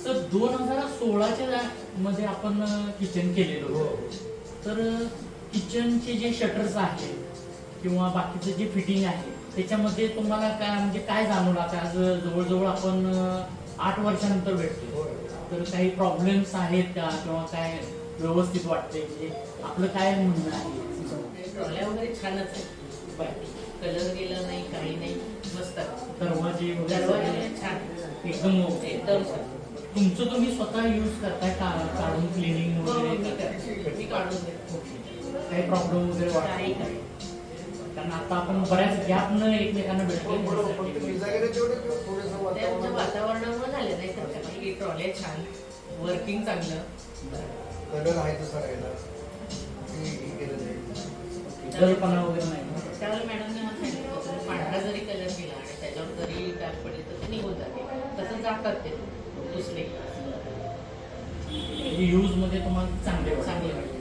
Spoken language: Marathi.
तर 2016च्या मध्ये आपण किचन केलेलं होतं. तर किचनचे जे शटर्स आहेत किंवा बाकीचं जे फिटिंग आहे त्याच्यामध्ये तुम्हाला काय म्हणजे काय जाणवलं? आता आज जवळजवळ आपण 8 वर्षानंतर भेटतो, तर काही प्रॉब्लेम्स आहेत का किंवा काय व्यवस्थित वाटते? म्हणजे आपलं काय म्हणणं आहे? ट्रॉल्या वगैरे छानच आहे. कलर गेला नाही, काही नाही, मस्त आहे. दरवाजे दरवाजे वगैरे छान, एकदम छान. तुमचं तुम्ही स्वतः यूज करताय का? काढून क्लिनिंग हो, वगैरे मी करताय? करते. मी काढून देते. काही प्रॉब्लेम वगैरे काही वाटत नाही. कारण आता आपण बऱ्याच गॅप न एकमेकांना भेटतो. ते आमच्या वातावरणामुळे झाले नाही तर काही. ट्रॉल्या छान, वर्किंग चांगलं. कलर आहे तसा राहिला जलपणा वगैरे नाही ना? त्यावेळेला मॅडमने मला सांगितलं होतं, पांढरा जरी कलर गेला आणि त्याच्यावर जरी डाग पडले तर ते निघून जाते. तसं जातात ते दुसरे यूज मध्ये तुम्हाला चांगले वाटते. चांगले वाटते.